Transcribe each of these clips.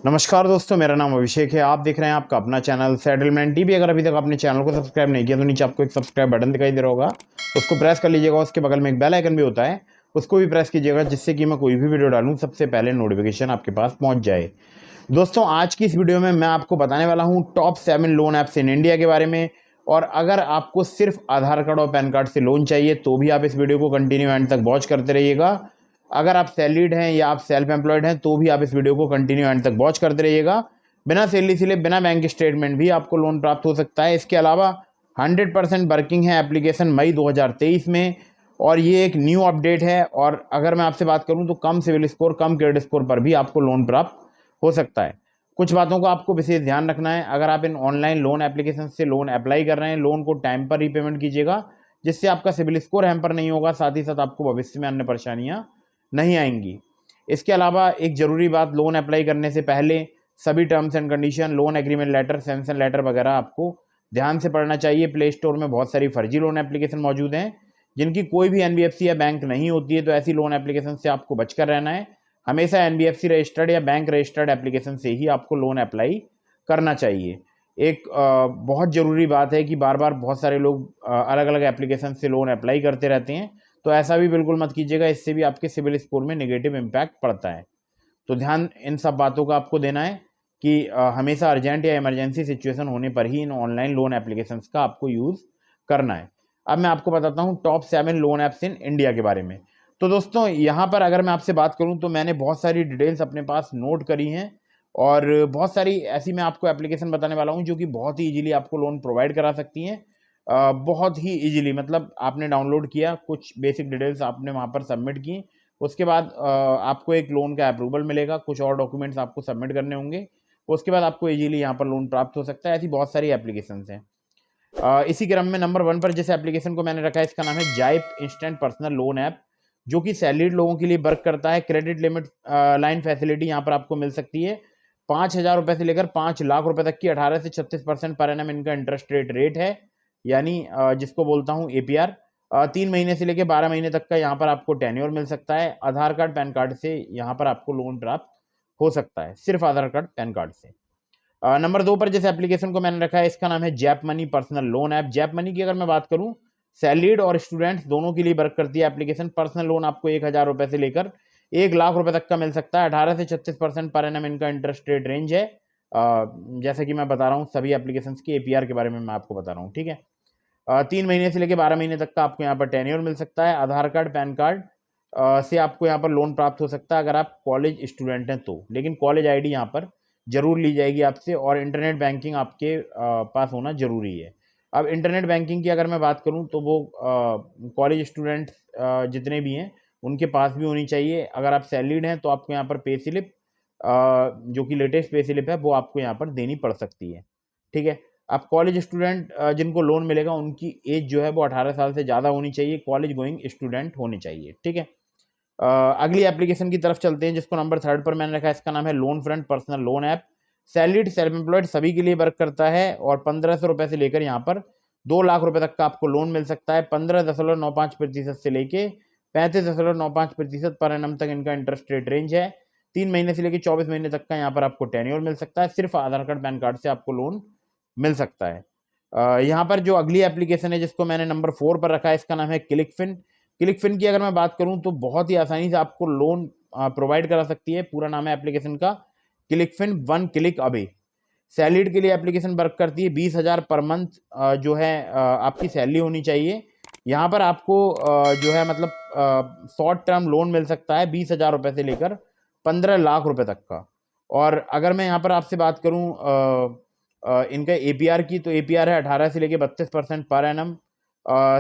नमस्कार दोस्तों, मेरा नाम अभिषेक है। आप देख रहे हैं आपका अपना चैनल सेटलमेंट टीवी। अगर अभी तक आपने चैनल को सब्सक्राइब नहीं किया तो नीचे आपको एक सब्सक्राइब बटन दिखाई दे रहा होगा, उसको प्रेस कर लीजिएगा। उसके बगल में एक बेल आइकन भी होता है, उसको भी प्रेस कीजिएगा, जिससे कि मैं कोई भी वीडियो डालूं सबसे पहले नोटिफिकेशन आपके पास पहुंच जाए। दोस्तों, आज की इस वीडियो में मैं आपको बताने वाला हूँ top 7 loan apps in India के बारे में। और अगर आपको सिर्फ आधार कार्ड और पैन कार्ड से लोन चाहिए तो भी आप इस वीडियो को कंटिन्यू एंड तक वॉच करते रहिएगा। अगर आप सैलरीड हैं या आप सेल्फ एम्प्लॉयड हैं तो भी आप इस वीडियो को कंटिन्यू एंड तक वॉच करते रहिएगा। बिना सैलरी स्लिप, बिना बैंक स्टेटमेंट भी आपको लोन प्राप्त हो सकता है। इसके अलावा 100% वर्किंग है एप्लीकेशन मई 2023 में, और ये एक न्यू अपडेट है। और अगर मैं आपसे बात करूं तो कम सिविल स्कोर, कम क्रेडिट स्कोर पर भी आपको लोन प्राप्त हो सकता है। कुछ बातों का आपको विशेष ध्यान रखना है। अगर आप इन ऑनलाइन लोन एप्लीकेशन से लोन अप्लाई कर रहे हैं, लोन को टाइम पर रीपेमेंट कीजिएगा, जिससे आपका सिविल स्कोर हैम्पर नहीं होगा, साथ ही साथ आपको भविष्य में अन्य परेशानियां नहीं आएंगी। इसके अलावा एक जरूरी बात, लोन अप्लाई करने से पहले सभी terms and condition, loan agreement letter, sanction letter वगैरह आपको ध्यान से पढ़ना चाहिए। प्ले स्टोर में बहुत सारी फर्जी लोन एप्लीकेशन मौजूद हैं जिनकी कोई भी एनबीएफसी या बैंक नहीं होती है, तो ऐसी लोन एप्लीकेशन से आपको बचकर रहना है। हमेशा एनबीएफसी रजिस्टर्ड या बैंक रजिस्टर्ड एप्लीकेशन से ही आपको लोन अप्लाई करना चाहिए। एक बहुत ज़रूरी बात है कि बार बार बहुत सारे लोग अलग अलग एप्लीकेशन से लोन अप्लाई करते रहते हैं, तो ऐसा भी बिल्कुल मत कीजिएगा। इससे भी आपके सिविल स्कोर में नेगेटिव इम्पैक्ट पड़ता है। तो ध्यान इन सब बातों का आपको देना है कि हमेशा अर्जेंट या इमरजेंसी सिचुएशन होने पर ही इन ऑनलाइन लोन एप्लीकेशंस का आपको यूज़ करना है। अब मैं आपको बताता हूँ top 7 loan apps in India के बारे में। तो दोस्तों, यहाँ पर अगर मैं आपसे बात करूँ तो मैंने बहुत सारी डिटेल्स अपने पास नोट करी हैं, और बहुत सारी ऐसी मैं आपको एप्लीकेशन बताने वाला हूँ जो कि बहुत ही ईजिली आपको लोन प्रोवाइड करा सकती हैं। बहुत ही ईजिली, मतलब आपने डाउनलोड किया, कुछ बेसिक डिटेल्स आपने वहाँ पर सबमिट की, उसके बाद आपको एक लोन का अप्रूवल मिलेगा, कुछ और डॉक्यूमेंट्स आपको सबमिट करने होंगे, उसके बाद आपको इजीली यहाँ पर लोन प्राप्त हो सकता है। ऐसी बहुत सारी एप्लीकेशंस हैं। इसी क्रम में नंबर 1 पर जिस एप्लीकेशन को मैंने रखा है, इसका नाम है जाइप इंस्टेंट पर्सनल लोन ऐप, जो कि सैलरीड लोगों के लिए वर्क करता है। क्रेडिट लिमिट लाइन फैसिलिटी यहाँ पर आपको मिल सकती है। 5,000 रुपये से लेकर 5 लाख रुपए तक की 18 से 36% पर एनम इनका इंटरेस्ट रेट है, यानी जिसको बोलता हूँ एपीआर। 3 महीने से लेकर 12 महीने तक का यहाँ पर आपको टेन्योर मिल सकता है। आधार कार्ड पैन कार्ड से यहाँ पर आपको लोन प्राप्त हो सकता है, सिर्फ आधार कार्ड पैन कार्ड से। नंबर 2 पर जिस एप्लीकेशन को मैंने रखा है, इसका नाम है JAP money personal loan app. JAP money की अगर मैं बात करूं, सैलरीड और स्टूडेंट्स दोनों के लिए वर्क करती है एप्लीकेशन। पर्सनल लोन आपको 1,000 रुपए से लेकर 1 लाख रुपए तक का मिल सकता है। 18 से 36% पर एनम इनका इंटरेस्ट रेट रेंज है। जैसे कि मैं बता रहा हूँ, सभी एप्लीकेशन की एपीआर के बारे में मैं आपको बता रहा हूँ, ठीक है। 3 महीने से लेकर 12 महीने तक का आपको यहाँ पर टेन्योर मिल सकता है। आधार कार्ड पैन कार्ड से आपको यहाँ पर लोन प्राप्त हो सकता है अगर आप कॉलेज स्टूडेंट हैं तो, लेकिन कॉलेज आईडी यहाँ पर जरूर ली जाएगी आपसे, और इंटरनेट बैंकिंग आपके पास होना जरूरी है। अब इंटरनेट बैंकिंग की अगर मैं बात करूं तो वो कॉलेज स्टूडेंट जितने भी हैं उनके पास भी होनी चाहिए। अगर आप सैलरीड हैं तो आपको यहाँ पर पे स्लिप, जो कि लेटेस्ट पे स्लिप है, वो आपको यहाँ पर देनी पड़ सकती है, ठीक है। अब कॉलेज स्टूडेंट जिनको लोन मिलेगा उनकी एज जो है वो 18 साल से ज़्यादा होनी चाहिए, कॉलेज गोइंग स्टूडेंट होने चाहिए, ठीक है। अगली एप्लीकेशन की तरफ चलते हैं, जिसको नंबर 3 पर मैंने रखा है। इसका नाम है loan front personal loan app. Salaried, self employed सभी के लिए वर्क करता है, और 1500 रुपए से लेकर यहाँ पर 2 लाख रुपए तक का आपको लोन मिल सकता है। 15.95% से लेके 35.95% पर एनम तक इनका इंटरेस्ट रेट रेंज है। 3 महीने से लेकर 24 महीने तक का यहाँ पर आपको टेन्योर मिल सकता है। सिर्फ आधार कार्ड पैन कार्ड से आपको लोन मिल सकता है। यहाँ पर जो अगली एप्लीकेशन है जिसको मैंने नंबर 4 पर रखा है, इसका नाम है क्लिकफिन। क्लिकफिन की अगर मैं बात करूं तो बहुत ही आसानी से आपको लोन प्रोवाइड करा सकती है। पूरा नाम है एप्लीकेशन का क्लिकफिन, 1 क्लिक अवे। सैलरीड के लिए एप्लीकेशन वर्क करती है। 20,000 पर मंथ जो है आपकी सैलरी होनी चाहिए। यहाँ पर आपको जो है मतलब शॉर्ट टर्म लोन मिल सकता है 20,000 रुपये से लेकर 15 लाख रुपए तक का। और अगर मैं यहाँ पर आपसे बात करूँ इनका एपीआर की, तो एपीआर है 18 से लेकर 32% पर एनम।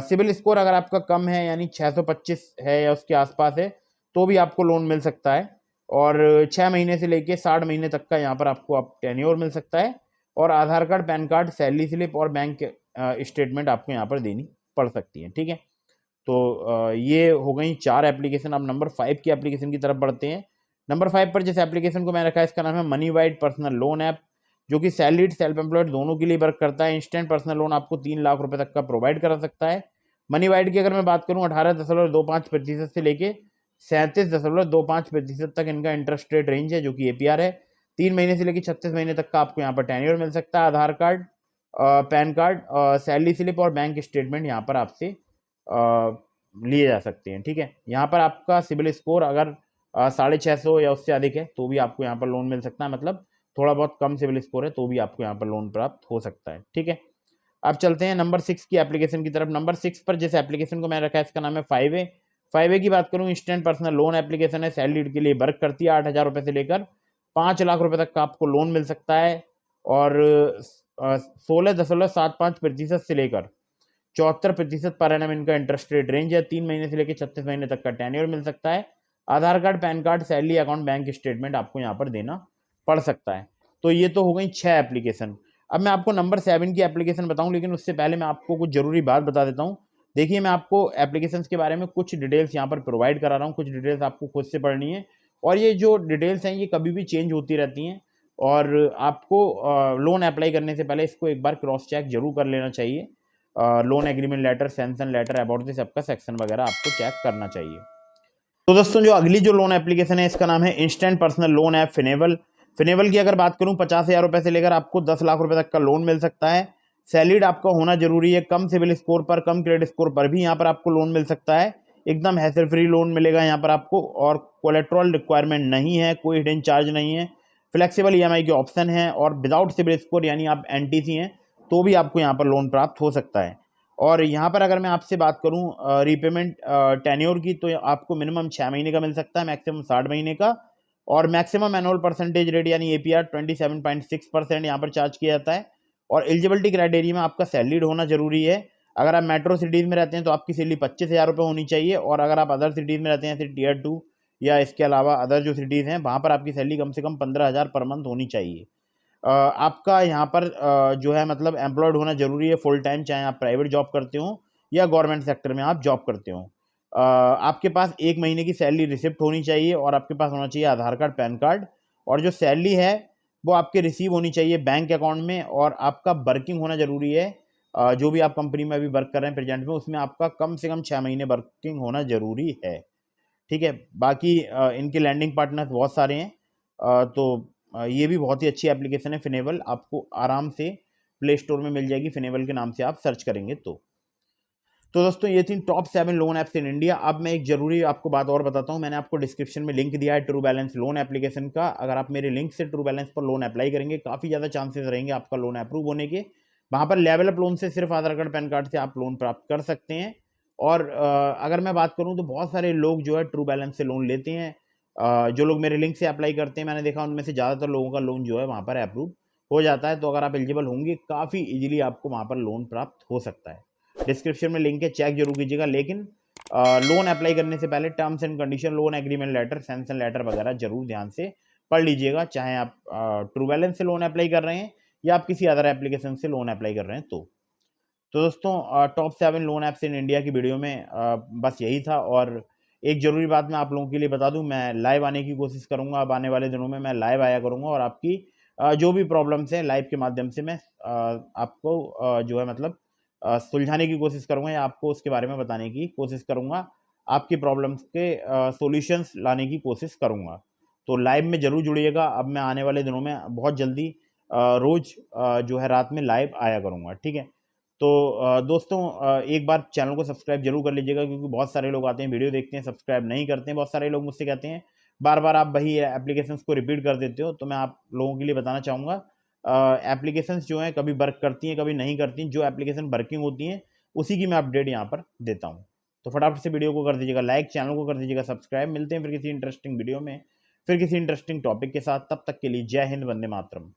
सिविल स्कोर अगर आपका कम है, यानी 625 है या उसके आसपास है, तो भी आपको लोन मिल सकता है। और 6 महीने से लेके 60 महीने तक का यहाँ पर आपको टेन्योर मिल सकता है। और Aadhaar card PAN card, salary slip और बैंक स्टेटमेंट आपको यहाँ पर देनी पड़ सकती है, ठीक है। तो ये हो गई 4 एप्लीकेशन। अब नंबर 5 की एप्लीकेशन की तरफ बढ़ते हैं। नंबर 5 पर जिस एप्लीकेशन को मैंने रखा है, इसका नाम है money wide personal loan app, जो कि सैलरीड, सेल्फ एम्प्लॉयड दोनों के लिए वर्क करता है। इंस्टेंट पर्सनल लोन आपको 3 लाख रुपए तक का प्रोवाइड करा सकता है। मनी वाइड की अगर मैं बात करूं, 18.25% से लेके 37.25% तक इनका इंटरेस्ट रेट रेंज है, जो कि एपीआर है। 3 महीने से लेकर 36 महीने तक का आपको यहाँ पर टेन्योर मिल सकता है। Aadhaar card, PAN card, salary slip और बैंक स्टेटमेंट यहाँ पर आपसे लिए जा सकते हैं। ठीक है, यहाँ पर आपका सिबिल स्कोर अगर 650 या उससे अधिक है तो भी आपको यहाँ पर लोन मिल सकता है, मतलब थोड़ा बहुत कम सिबिल स्कोर है तो भी आपको यहाँ पर लोन प्राप्त हो सकता है। ठीक है, अब चलते हैं नंबर 6 की एप्लीकेशन की तरफ। नंबर 6 पर जिस एप्लीकेशन को मैंने रखा है इसका नाम है 5A। 5A की बात करूं, इंस्टेंट पर्सनल लोन एप्लीकेशन है, सैलरीड के लिए वर्क करती है। 8,000 रुपए से लेकर 5 लाख रुपए तक का आपको लोन मिल सकता है और 16.75% से लेकर 74% पर एनम इनका इंटरेस्ट रेट रेंज है। 3 महीने से लेकर 36 महीने तक का टेन्योर मिल सकता है। Aadhaar card, PAN card, salary account, bank statement आपको यहाँ पर देना पड़ सकता है। तो ये तो हो गई 6 एप्लीकेशन। अब मैं आपको नंबर 7 की एप्लीकेशन बताऊं, लेकिन उससे पहले मैं आपको कुछ जरूरी बात बता देता हूं। देखिए, मैं आपको एप्लीकेशंस के बारे में कुछ डिटेल्स यहाँ पर प्रोवाइड करा रहा हूँ, कुछ डिटेल्स आपको खुद से पढ़नी है और ये जो डिटेल्स हैं ये कभी भी चेंज होती रहती हैं और आपको लोन अप्लाई करने से पहले इसको एक बार क्रॉस चेक जरूर कर लेना चाहिए। Loan agreement letter, sanction letter, about this सबका सेक्शन वगैरह आपको चेक करना चाहिए। तो दोस्तों, जो अगली जो लोन एप्लीकेशन है इसका नाम है इंस्टेंट पर्सनल लोन ऐप फिनेबल। फिनेबल की अगर बात करूं, 50,000 रुपए से लेकर आपको 10 लाख रुपए तक का लोन मिल सकता है। सैलरीड आपका होना जरूरी है। कम सिविल स्कोर पर, कम क्रेडिट स्कोर पर भी यहाँ पर आपको लोन मिल सकता है। एकदम हैसल फ्री लोन मिलेगा यहाँ पर आपको और कोलेट्रल रिक्वायरमेंट नहीं है, कोई हिडन चार्ज नहीं है, फ्लेक्सिबल ईएमआई के ऑप्शन है और विदाउट सिविल स्कोर यानी आप एनटीसी हैं तो भी आपको यहाँ पर लोन प्राप्त हो सकता है। और यहाँ पर अगर मैं आपसे बात करूँ रीपेमेंट टेन्योर की, तो आपको मिनिमम 6 महीने का मिल सकता है, मैक्सिमम 60 महीने का और मैक्सिमम एनुअल परसेंटेज रेट यानी एपीआर 27.6% यहाँ पर चार्ज किया जाता है। और एलिजिबिलिटी क्राइटेरिया में आपका सैलरीड होना जरूरी है। अगर आप मेट्रो सिटीज़ में रहते हैं तो आपकी सैलरी 25,000 रुपये होनी चाहिए और अगर आप अदर सिटीज़ में रहते हैं जैसे टियर 2 या इसके अलावा अदर जो सिटीज़ हैं वहाँ पर आपकी सैलरी कम से कम 15,000 पर मंथ होनी चाहिए। आपका यहाँ पर जो है मतलब एम्प्लॉयड होना जरूरी है फुल टाइम, चाहे आप प्राइवेट जॉब करते हो या गवर्नमेंट सेक्टर में आप जॉब करते हो। आपके पास 1 महीने की सैलरी रिसिप्ट होनी चाहिए और आपके पास होना चाहिए आधार कार्ड, पैन कार्ड और जो सैलरी है वो आपके रिसीव होनी चाहिए बैंक अकाउंट में और आपका वर्किंग होना जरूरी है। जो भी आप कंपनी में अभी वर्क कर रहे हैं प्रेजेंट में, उसमें आपका कम से कम 6 महीने वर्किंग होना जरूरी है। ठीक है, बाकी इनके लैंडिंग पार्टनर्स बहुत सारे हैं, तो ये भी बहुत ही अच्छी एप्लीकेशन है फिनेबल, आपको आराम से प्ले स्टोर में मिल जाएगी, फिनेबल के नाम से आप सर्च करेंगे तो दोस्तों ये थी top 7 loan apps in India. अब मैं एक जरूरी आपको बात और बताता हूं, मैंने आपको डिस्क्रिप्शन में लिंक दिया है ट्रू बैलेंस लोन एप्लीकेशन का। अगर आप मेरे लिंक से ट्रू बैलेंस पर लोन अप्लाई करेंगे काफ़ी ज़्यादा चांसेस रहेंगे आपका लोन अप्रूव होने के। वहाँ पर लेवल अप लोन से सिर्फ आधार कार्ड, पैन कार्ड से आप लोन प्राप्त कर सकते हैं। और अगर मैं बात करूँ तो बहुत सारे लोग जो है ट्रू बैलेंस से लोन लेते हैं। जो लोग मेरे लिंक से अप्लाई करते हैं मैंने देखा उनमें से ज़्यादातर लोगों का लोन जो है वहाँ पर अप्रूव हो जाता है। तो अगर आप एलिजिबल होंगे काफ़ी इजीली आपको वहाँ पर लोन प्राप्त हो सकता है। डिस्क्रिप्शन में लिंक है, चेक जरूर कीजिएगा। लेकिन लोन अप्लाई करने से पहले terms and condition, loan agreement letter, sanction letter वगैरह जरूर ध्यान से पढ़ लीजिएगा, चाहे आप ट्रू बैलेंस से लोन अप्लाई कर रहे हैं या आप किसी अदर एप्लीकेशन से लोन अप्लाई कर रहे हैं। तो दोस्तों top 7 loan apps in India की वीडियो में बस यही था। और एक ज़रूरी बात मैं आप लोगों के लिए बता दूं, मैं लाइव आने की कोशिश करूंगा। अब आने वाले दिनों में मैं लाइव आया करूंगा और आपकी जो भी प्रॉब्लम्स हैं लाइव के माध्यम से मैं आपको जो है मतलब सुलझाने की कोशिश करूंगा या आपको उसके बारे में बताने की कोशिश करूंगा, आपकी प्रॉब्लम्स के सॉल्यूशंस लाने की कोशिश करूंगा। तो लाइव में ज़रूर जुड़िएगा। अब मैं आने वाले दिनों में बहुत जल्दी रोज़ जो है रात में लाइव आया करूँगा। ठीक है, तो दोस्तों एक बार चैनल को सब्सक्राइब जरूर कर लीजिएगा, क्योंकि बहुत सारे लोग आते हैं वीडियो देखते हैं सब्सक्राइब नहीं करते हैं। बहुत सारे लोग मुझसे कहते हैं बार बार आप वही एप्लीकेशंस को रिपीट कर देते हो। तो मैं आप लोगों के लिए बताना चाहूँगा एप्लीकेशंस जो हैं कभी वर्क करती हैं कभी नहीं करती हैं। जो एप्लीकेशन वर्किंग होती हैं उसी की मैं अपडेट यहाँ पर देता हूँ। तो फटाफट से वीडियो को कर दीजिएगा लाइक, चैनल को कर दीजिएगा सब्सक्राइब। मिलते हैं फिर किसी इंटरेस्टिंग वीडियो में, फिर किसी इंटरेस्टिंग टॉपिक के साथ। तब तक के लिए जय हिंद, वंदे मातरम।